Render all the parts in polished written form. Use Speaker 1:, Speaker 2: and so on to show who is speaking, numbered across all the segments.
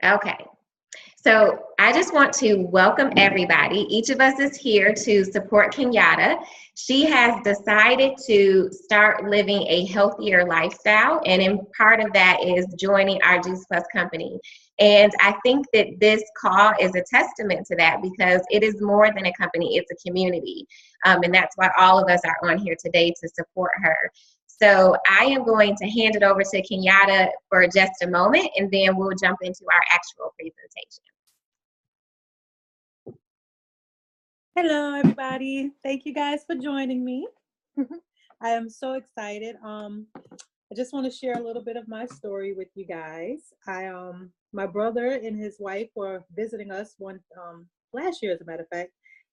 Speaker 1: Okay. So I just want to welcome everybody. Each of us is here to support Kenyatta. She has decided to start living a healthier lifestyle, and in part of that is joining our Juice Plus company. And I think that this call is a testament to that because it is more than a company, it's a community. And that's why all of us are on here today to support her. So I am going to hand it over to Kenyatta for just a moment, and then we'll jump into our actual presentation.
Speaker 2: Hello, everybody. Thank you guys for joining me. I am so excited. I just want to share a little bit of my story with you guys. My brother and his wife were visiting us last year, as a matter of fact,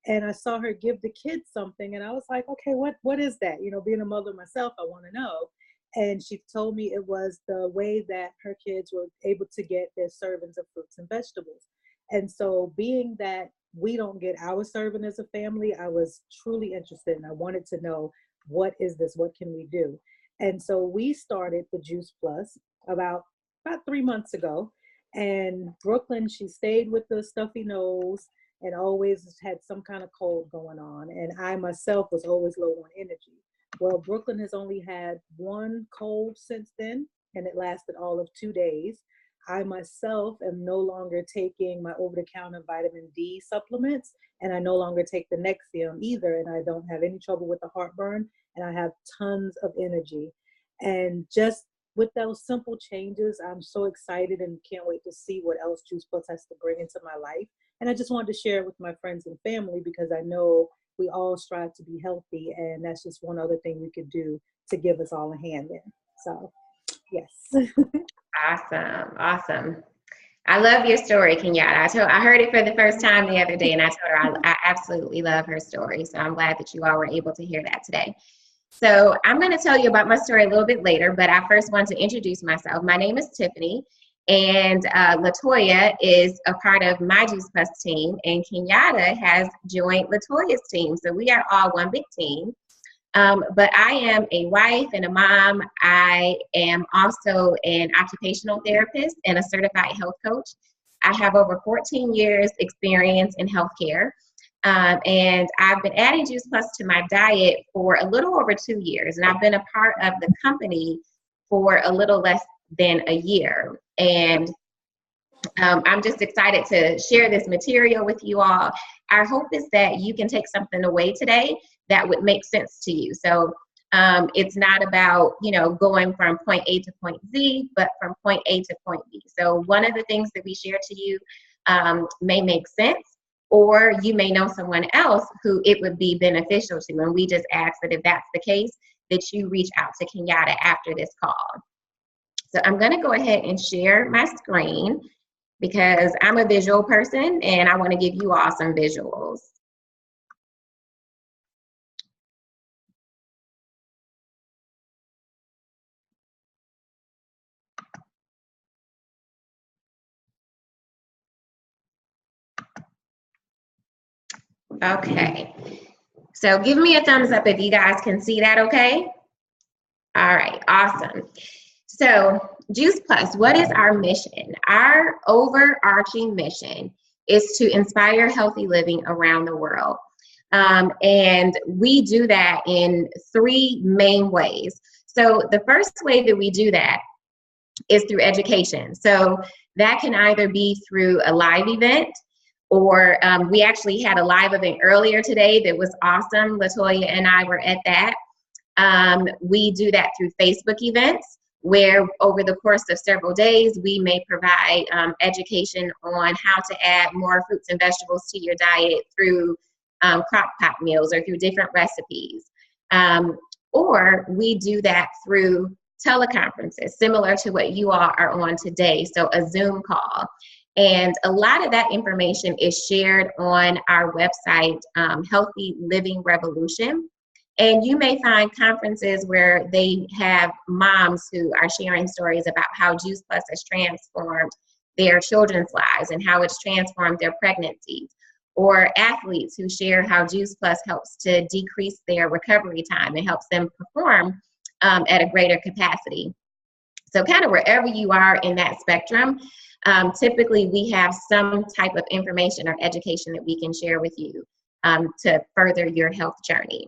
Speaker 2: and I saw her give the kids something, and I was like, okay, what is that? You know, being a mother myself, I want to know. And she told me it was the way that her kids were able to get their servings of fruits and vegetables. And so, being that we don't get our serving as a family, I was truly interested, and I wanted to know, what is this? What can we do? And so we started the Juice Plus about 3 months ago. And Brooklyn, she stayed with the stuffy nose and always had some kind of cold going on. And I myself was always low on energy. Well, Brooklyn has only had one cold since then, and it lasted all of 2 days. I myself am no longer taking my over-the-counter vitamin D supplements, and I no longer take the Nexium either, and I don't have any trouble with the heartburn, and I have tons of energy. And just with those simple changes, I'm so excited and can't wait to see what else Juice Plus has to bring into my life. And I just wanted to share it with my friends and family because I know we all strive to be healthy, and that's just one other thing we could do to give us all a hand in. So, yes.
Speaker 1: Awesome, awesome. I love your story, Kenyatta. I heard it for the first time the other day, and I told her I absolutely love her story. So I'm glad that you all were able to hear that today. So I'm going to tell you about my story a little bit later, but I first want to introduce myself. My name is Tiffany, and Latoya is a part of my Juice Plus team, and Kenyatta has joined Latoya's team. So we are all one big team. But I am a wife and a mom. I am also an occupational therapist and a certified health coach. I have over 14 years experience in healthcare. And I've been adding Juice Plus to my diet for a little over 2 years. And I've been a part of the company for a little less than a year. And I'm just excited to share this material with you all. Our hope is that you can take something away today that would make sense to you. So it's not about, going from point A to point Z, but from point A to point B. So one of the things that we share to you may make sense, or you may know someone else who it would be beneficial to. And we just ask that if that's the case, that you reach out to Kenyatta after this call. So I'm going to go ahead and share my screen because I'm a visual person and I want to give you all some visuals. Okay, so give me a thumbs up if you guys can see that, okay? All right, awesome. So Juice Plus, what is our mission? Our overarching mission is to inspire healthy living around the world. And we do that in 3 main ways. So the first way that we do that is through education. So that can either be through a live event, or we actually had a live event earlier today that was awesome. Latoya and I were at that. We do that through Facebook events, where over the course of several days, we may provide education on how to add more fruits and vegetables to your diet through crock pot meals or through different recipes. Or we do that through teleconferences, similar to what you all are on today, so a Zoom call. And a lot of that information is shared on our website, Healthy Living Revolution. And you may find conferences where they have moms who are sharing stories about how Juice Plus has transformed their children's lives and how it's transformed their pregnancies, or athletes who share how Juice Plus helps to decrease their recovery time and helps them perform at a greater capacity. So kind of wherever you are in that spectrum, typically we have some type of information or education that we can share with you to further your health journey.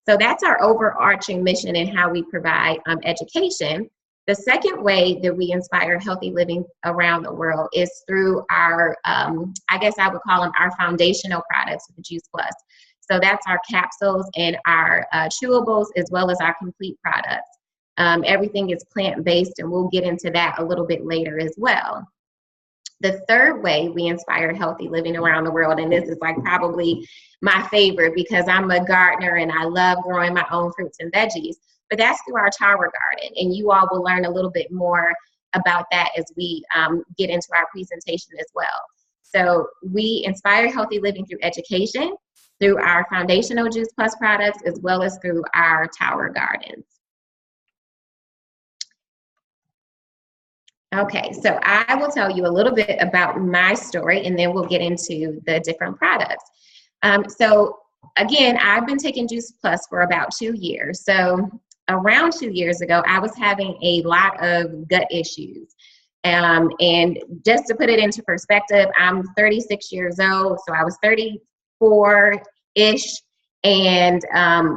Speaker 1: So that's our overarching mission and how we provide education. The second way that we inspire healthy living around the world is through our, I guess I would call them our foundational products with the Juice Plus. So that's our capsules and our chewables, as well as our complete products. Everything is plant-based, and we'll get into that a little bit later as well. The third way we inspire healthy living around the world, and this is like probably my favorite because I'm a gardener and I love growing my own fruits and veggies, but that's through our tower garden. And you all will learn a little bit more about that as we get into our presentation as well. So we inspire healthy living through education, through our foundational Juice Plus products, as well as through our tower gardens. Okay, so I will tell you a little bit about my story, and then we'll get into the different products. So again, I've been taking Juice Plus for about 2 years. So around 2 years ago, I was having a lot of gut issues. And just to put it into perspective, I'm 36 years old, so I was 34-ish and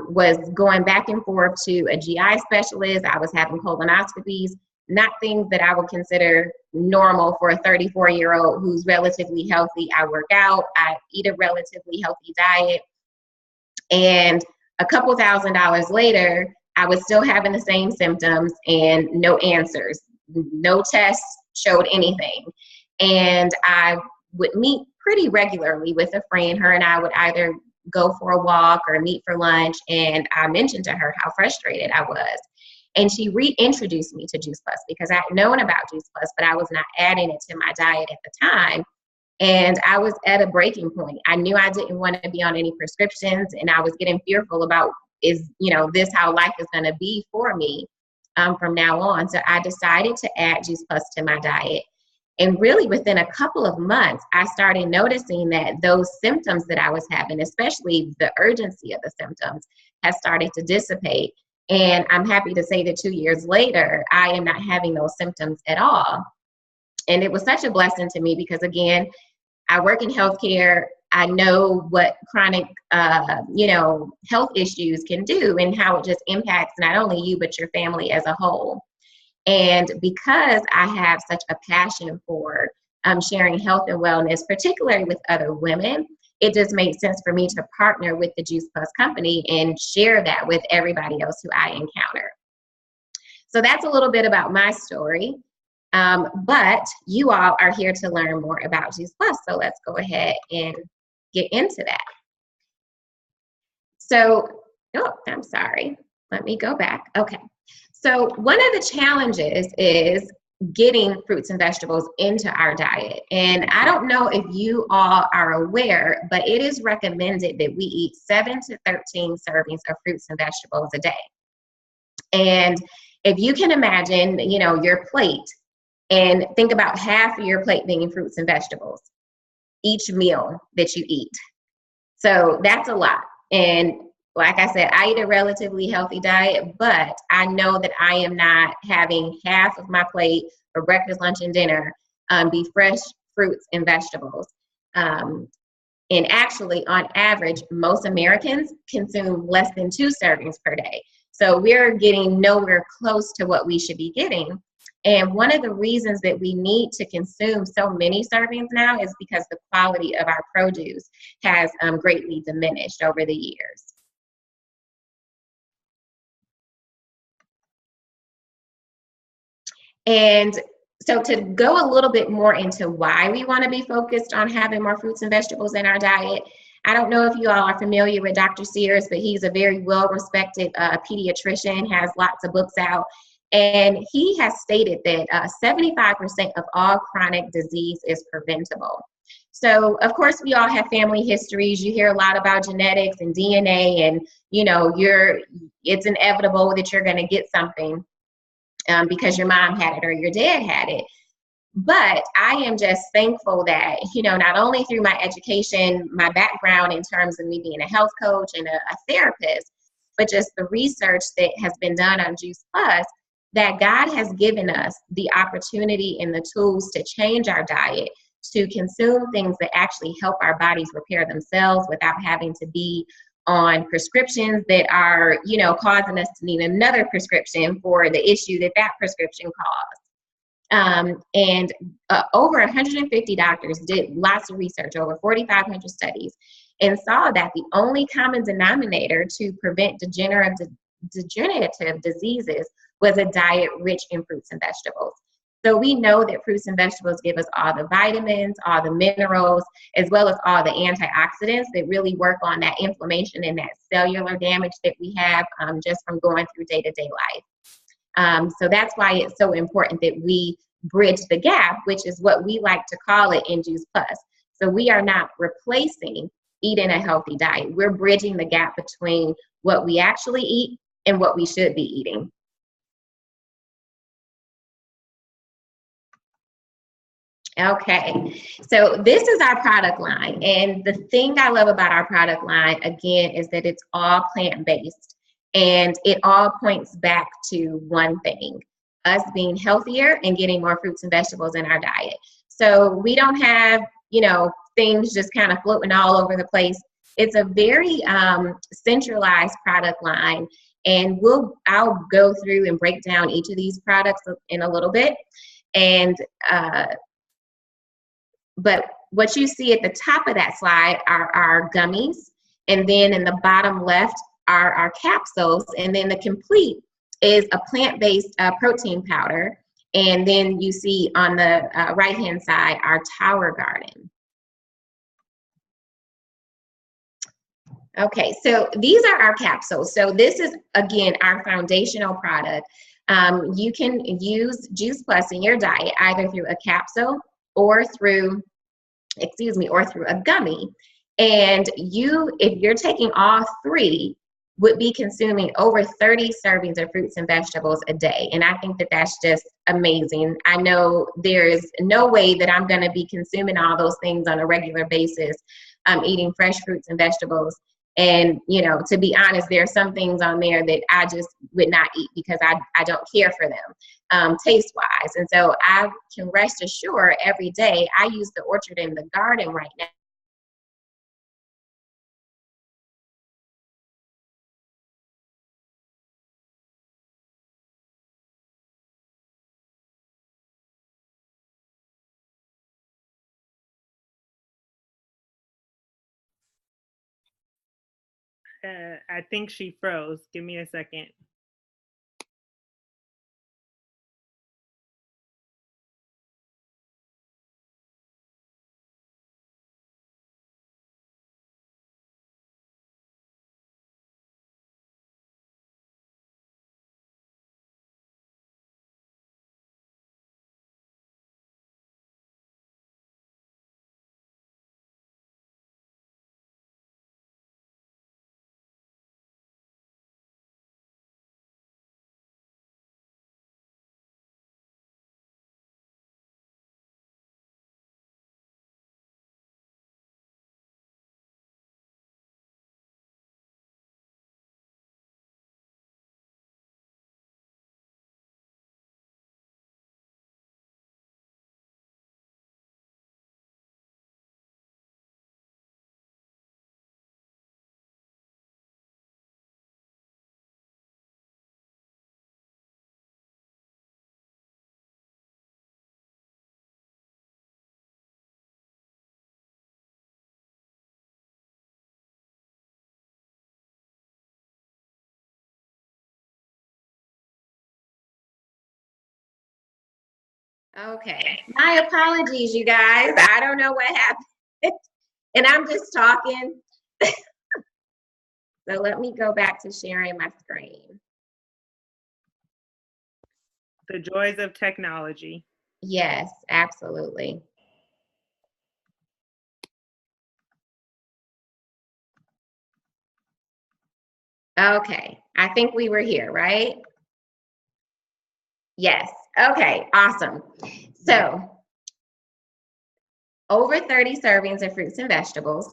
Speaker 1: was going back and forth to a GI specialist. I was having colonoscopies. Not things that I would consider normal for a 34-year-old who's relatively healthy. I work out, I eat a relatively healthy diet. And a couple $1,000s later, I was still having the same symptoms and no answers. No tests showed anything. And I would meet pretty regularly with a friend. Her and I would either go for a walk or meet for lunch. And I mentioned to her how frustrated I was. And she reintroduced me to Juice Plus because I had known about Juice Plus, but I was not adding it to my diet at the time. And I was at a breaking point. I knew I didn't want to be on any prescriptions, and I was getting fearful about, is this how life is going to be for me from now on? So I decided to add Juice Plus to my diet. And really within a couple of months, I started noticing that those symptoms that I was having, especially the urgency of the symptoms, has started to dissipate. And I'm happy to say that 2 years later, I am not having those symptoms at all. And it was such a blessing to me because, again, I work in healthcare. I know what chronic, health issues can do and how it just impacts not only you, but your family as a whole. And because I have such a passion for sharing health and wellness, particularly with other women, it just made sense for me to partner with the Juice Plus company and share that with everybody else who I encounter. So that's a little bit about my story. But you all are here to learn more about Juice Plus. So let's go ahead and get into that. So, I'm sorry. Let me go back. Okay. So one of the challenges is getting fruits and vegetables into our diet. And I don't know if you all are aware, but it is recommended that we eat 7 to 13 servings of fruits and vegetables a day. And if you can imagine, your plate, and think about half of your plate being fruits and vegetables, each meal that you eat. So that's a lot. And like I said, I eat a relatively healthy diet, but I know that I am not having half of my plate for breakfast, lunch, and dinner be fresh fruits and vegetables. And actually, on average, most Americans consume less than 2 servings per day. So we're getting nowhere close to what we should be getting. And one of the reasons that we need to consume so many servings now is because the quality of our produce has greatly diminished over the years. And so to go a little bit more into why we want to be focused on having more fruits and vegetables in our diet, I don't know if you all are familiar with Dr. Sears, but he's a very well-respected pediatrician, has lots of books out. And he has stated that 75% of all chronic disease is preventable. So, of course, we all have family histories. You hear a lot about genetics and DNA, and, it's inevitable that you're going to get something because your mom had it or your dad had it. But I am just thankful that, not only through my education, my background in terms of me being a health coach and a therapist, but just the research that has been done on Juice Plus, that God has given us the opportunity and the tools to change our diet, to consume things that actually help our bodies repair themselves without having to be on prescriptions that are, causing us to need another prescription for the issue that prescription caused. And over 150 doctors did lots of research, over 4,500 studies, and saw that the only common denominator to prevent degenerative diseases was a diet rich in fruits and vegetables. So we know that fruits and vegetables give us all the vitamins, all the minerals, as well as all the antioxidants that really work on that inflammation and that cellular damage that we have just from going through day-to-day life. So that's why it's so important that we bridge the gap, which is what we like to call it in Juice Plus. So we are not replacing eating a healthy diet. We're bridging the gap between what we actually eat and what we should be eating. Okay, so this is our product line. And the thing I love about our product line, again, is that it's all plant-based. And it all points back to one thing: us being healthier and getting more fruits and vegetables in our diet. So we don't have, things just kind of floating all over the place. It's a very centralized product line. And I'll go through and break down each of these products in a little bit. And but what you see at the top of that slide are our gummies, and then in the bottom left are our capsules, and then the complete is a plant-based protein powder, and then you see on the right-hand side our Tower Garden. Okay, so these are our capsules. So this is, again, our foundational product. You can use Juice Plus in your diet either through a capsule or through a gummy. And if you're taking all three, would be consuming over 30 servings of fruits and vegetables a day. And I think that that's just amazing. I know there is no way that I'm going to be consuming all those things on a regular basis, eating fresh fruits and vegetables. And, to be honest, there are some things on there that I just would not eat because I don't care for them taste-wise. And so I can rest assured every day I use the Orchard in the Garden right now.
Speaker 2: I think she froze. Give me a second.
Speaker 1: Okay, my apologies, you guys. I don't know what happened. And I'm just talking. So let me go back to sharing my screen.
Speaker 2: The joys of technology.
Speaker 1: Yes, absolutely. Okay, I think we were here, right? Yes. Okay, awesome. So over 30 servings of fruits and vegetables.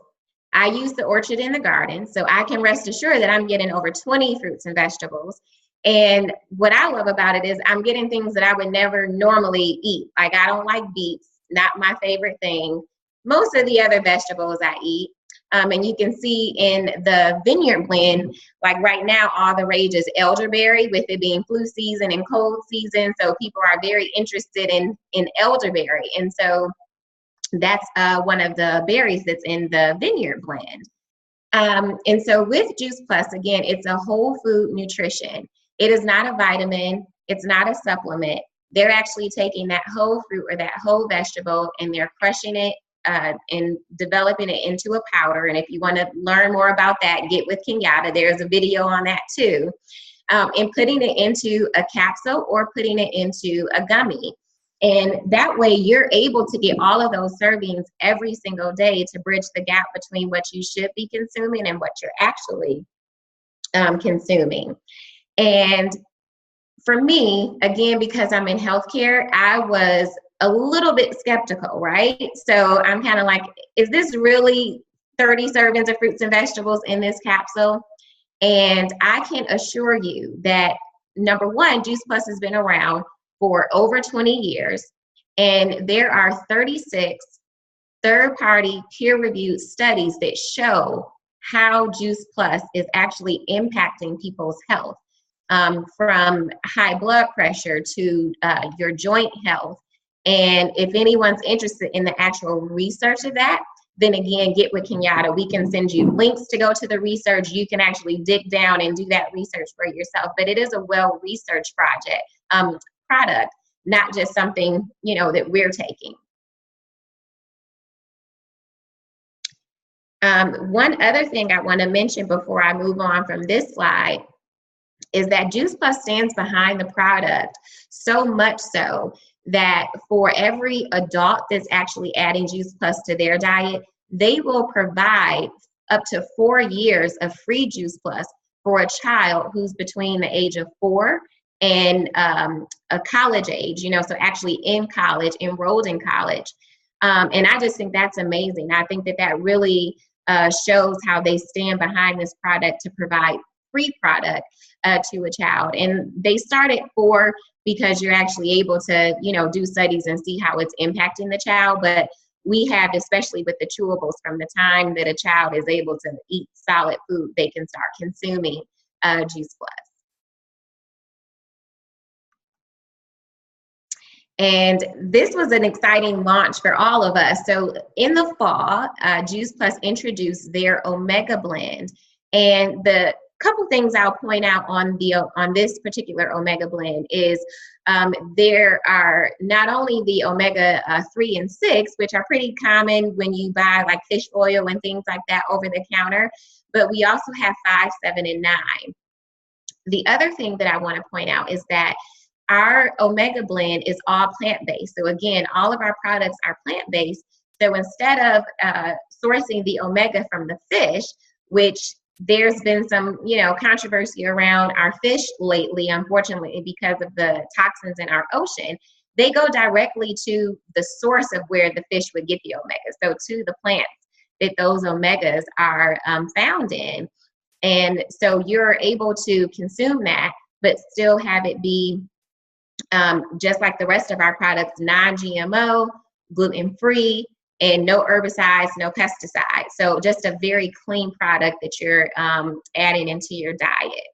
Speaker 1: I use the Orchard in the Garden, so I can rest assured that I'm getting over 20 fruits and vegetables. And what I love about it is I'm getting things that I would never normally eat. Like I don't like beets, not my favorite thing. Most of the other vegetables I eat. And you can see in the vineyard blend, like right now, all the rage is elderberry, with it being flu season and cold season. So people are very interested in elderberry. And so that's one of the berries that's in the vineyard blend. And so with Juice Plus, again, it's a whole food nutrition. It is not a vitamin. It's not a supplement. They're actually taking that whole fruit or that whole vegetable and they're crushing it and developing it into a powder. And if you want to learn more about that, get with Kenyatta. There's a video on that too. And putting it into a capsule or putting it into a gummy. And that way you're able to get all of those servings every single day to bridge the gap between what you should be consuming and what you're actually consuming. And for me, again, because I'm in healthcare, I was a little bit skeptical, right? So I'm kind of like, is this really 30 servings of fruits and vegetables in this capsule? And I can assure you that, number one, Juice Plus has been around for over 20 years, and there are 36 third-party peer-reviewed studies that show how Juice Plus is actually impacting people's health, from high blood pressure to your joint health. And if anyone's interested in the actual research of that, then again, get with Kenyatta. We can send you links to go to the research. You can actually dig down and do that research for yourself. But it is a well-researched product, not just something, that we're taking. One other thing I want to mention before I move on from this slide is that Juice Plus stands behind the product so much so that for every adult that's actually adding Juice Plus to their diet, they will provide up to 4 years of free Juice Plus for a child who's between the age of 4 and a college age, so actually in college, enrolled in college. And I just think that's amazing. I think that really shows how they stand behind this product to provide free product to a child. And they start at 4 because you're actually able to, do studies and see how it's impacting the child. But we have, especially with the chewables, from the time that a child is able to eat solid food, they can start consuming Juice Plus. And this was an exciting launch for all of us. So in the fall, Juice Plus introduced their Omega blend. And the couple things I'll point out on this particular Omega blend is there are not only the Omega 3 and 6, which are pretty common when you buy like fish oil and things like that over the counter, but we also have 5, 7, and 9. The other thing that I want to point out is that our Omega blend is all plant-based. So again, all of our products are plant-based. So instead of sourcing the Omega from the fish, which there's been some, controversy around our fish lately, unfortunately, because of the toxins in our ocean, they go directly to the source of where the fish would get the Omega. So to the plants that those Omegas are found in. And so you're able to consume that, but still have it be just like the rest of our products, non-GMO, gluten-free, and no herbicides, no pesticides. So just a very clean product that you're adding into your diet.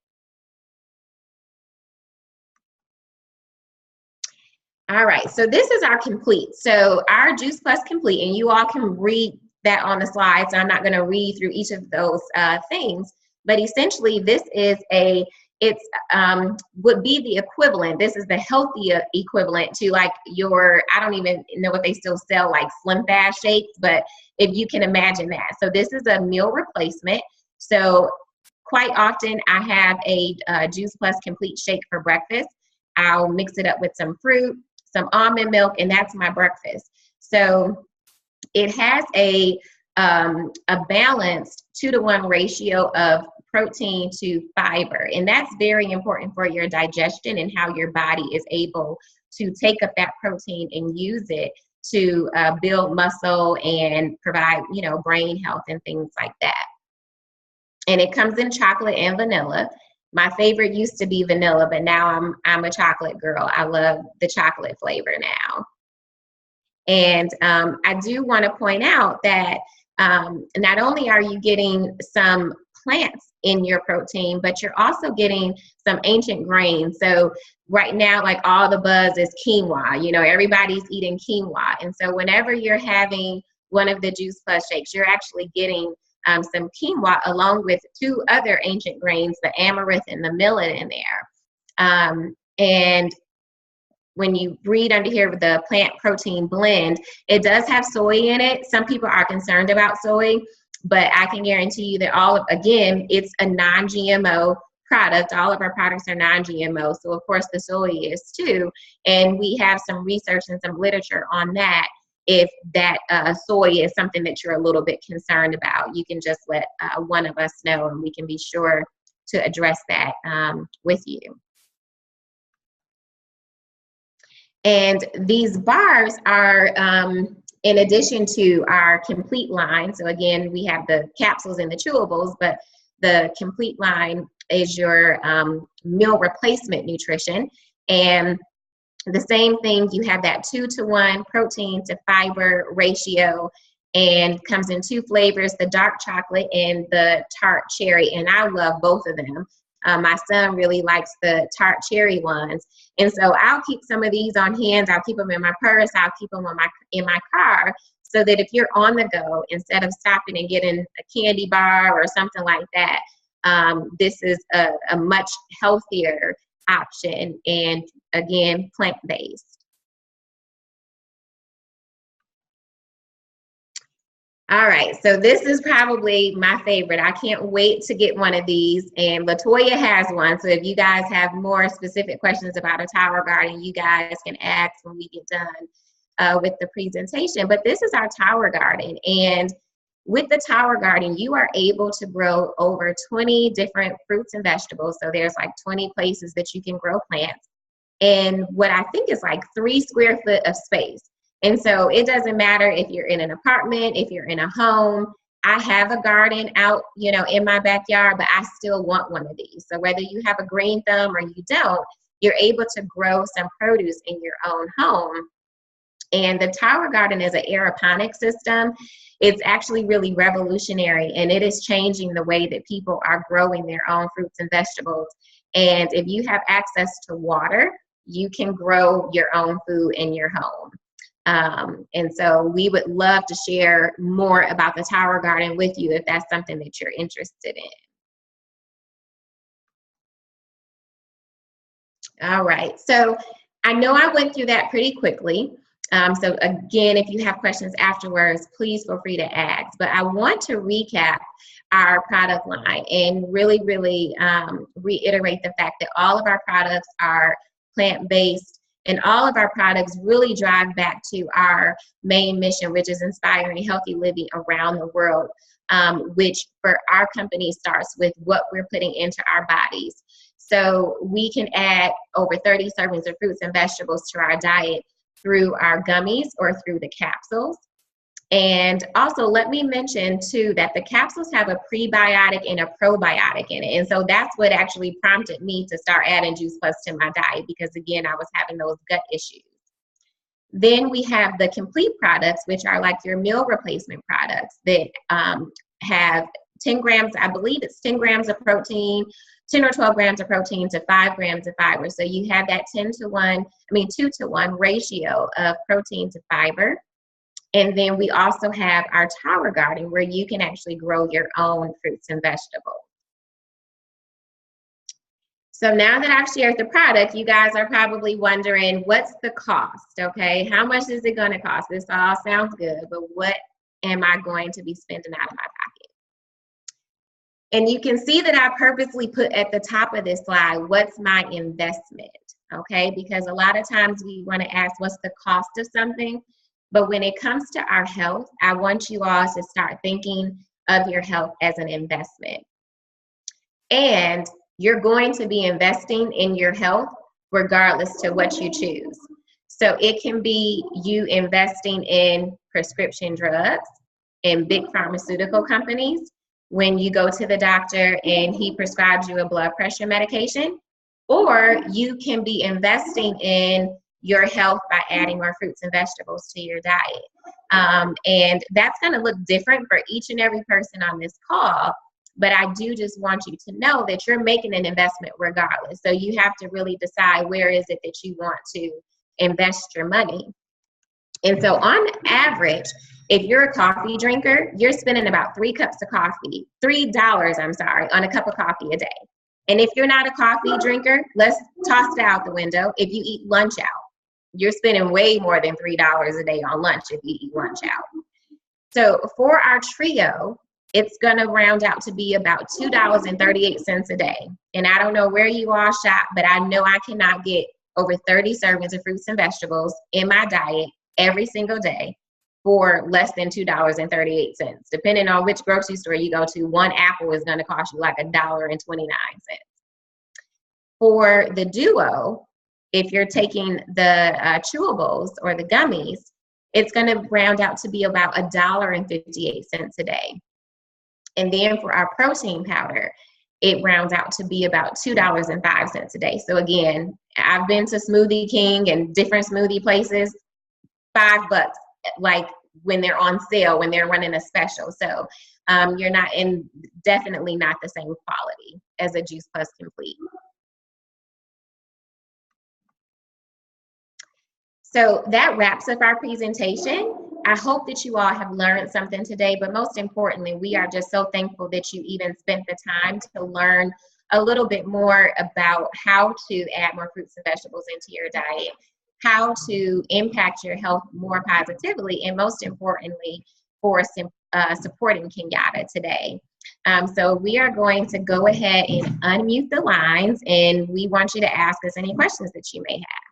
Speaker 1: All right, so this is our complete. So our Juice Plus complete, and you all can read that on the slide, so I'm not going to read through each of those things, but essentially this is would be the equivalent. This is the healthy equivalent to like I don't even know if they still sell like Slim Fast shakes, but if you can imagine that. So this is a meal replacement. So quite often I have a Juice Plus complete shake for breakfast. I'll mix it up with some fruit, some almond milk, and that's my breakfast. So it has a balanced 2-to-1 ratio of protein to fiber. And that's very important for your digestion and how your body is able to take up that protein and use it to build muscle and provide, brain health and things like that. And it comes in chocolate and vanilla. My favorite used to be vanilla, but now I'm a chocolate girl. I love the chocolate flavor now. And I do want to point out that not only are you getting some plants in your protein, but you're also getting some ancient grains. So right now, like all the buzz is quinoa. You know, everybody's eating quinoa. And so whenever you're having one of the Juice Plus shakes, you're actually getting some quinoa along with two other ancient grains, the amaranth and the millet in there. And when you read under here with the plant protein blend, it does have soy in it. Some people are concerned about soy, but I can guarantee you that again, it's a non-GMO product. All of our products are non-GMO. So of course the soy is too. And we have some research and some literature on that. If that soy is something that you're a little bit concerned about, you can just let one of us know and we can be sure to address that with you. And these bars are in addition to our complete line. So again, we have the capsules and the chewables, but the complete line is your meal replacement nutrition. And the same thing, you have that 2-to-1 protein to fiber ratio, and comes in two flavors, the dark chocolate and the tart cherry. And I love both of them. My son really likes the tart cherry ones. And so I'll keep some of these on hand. I'll keep them in my purse. I'll keep them in my car, so that if you're on the go, instead of stopping and getting a candy bar or something like that, this is a much healthier option, and again, plant-based. All right, so this is probably my favorite. I can't wait to get one of these, and LaToya has one. So if you guys have more specific questions about a Tower Garden, you guys can ask when we get done with the presentation. But this is our Tower Garden, and with the Tower Garden, you are able to grow over 20 different fruits and vegetables. So there's like 20 places that you can grow plants, and what I think is like 3 square foot of space. And so it doesn't matter if you're in an apartment, if you're in a home. I have a garden out, you know, in my backyard, but I still want one of these. So whether you have a green thumb or you don't, you're able to grow some produce in your own home. And the Tower Garden is an aeroponic system. It's actually really revolutionary, and it is changing the way that people are growing their own fruits and vegetables. And if you have access to water, you can grow your own food in your home. And so we would love to share more about the Tower Garden with you if that's something that you're interested in. All right, so I know I went through that pretty quickly. So again, if you have questions afterwards, please feel free to ask. But I want to recap our product line and really, really reiterate the fact that all of our products are plant-based. And all of our products really drive back to our main mission, which is inspiring healthy living around the world, which for our company starts with what we're putting into our bodies. So we can add over 30 servings of fruits and vegetables to our diet through our gummies or through the capsules. And also let me mention too that the capsules have a prebiotic and a probiotic in it. And so that's what actually prompted me to start adding Juice Plus to my diet, because again, I was having those gut issues. Then we have the complete products, which are like your meal replacement products that have 10 grams, I believe it's 10 grams of protein, 10 or 12 grams of protein to 5 grams of fiber. So you have that 2-to-1 ratio of protein to fiber. And then we also have our Tower Garden, where you can actually grow your own fruits and vegetables. So now that I've shared the product, you guys are probably wondering, what's the cost, okay? How much is it gonna cost? This all sounds good, but what am I going to be spending out of my pocket? And you can see that I purposely put at the top of this slide, what's my investment, okay? Because a lot of times we wanna ask, what's the cost of something? But when it comes to our health, I want you all to start thinking of your health as an investment. And you're going to be investing in your health regardless to what you choose. So it can be you investing in prescription drugs, in big pharmaceutical companies. when you go to the doctor and he prescribes you a blood pressure medication, or you can be investing in your health by adding more fruits and vegetables to your diet. And that's going to look different for each and every person on this call. But I do just want you to know that you're making an investment regardless. So you have to really decide where is it that you want to invest your money. And so on average, if you're a coffee drinker, you're spending about $3 on a cup of coffee a day. And if you're not a coffee drinker, let's toss it out the window. If you eat lunch out, you're spending way more than $3 a day on lunch if you eat lunch out. So for our trio, it's going to round out to be about $2.38 a day. And I don't know where you all shop, but I know I cannot get over 30 servings of fruits and vegetables in my diet every single day for less than $2.38. Depending on which grocery store you go to, one apple is going to cost you like $1.29. For the duo, if you're taking the chewables or the gummies, it's going to round out to be about $1.58 a day. And then for our protein powder, it rounds out to be about $2.05 a day. So again, I've been to Smoothie King and different smoothie places, $5, like when they're on sale, when they're running a special. So you're not in, definitely not the same quality as a Juice Plus Complete. So that wraps up our presentation. I hope that you all have learned something today, but most importantly, we are just so thankful that you even spent the time to learn a little bit more about how to add more fruits and vegetables into your diet, how to impact your health more positively, and most importantly, for supporting Kenyatta today. So we are going to go ahead and unmute the lines, and we want you to ask us any questions that you may have.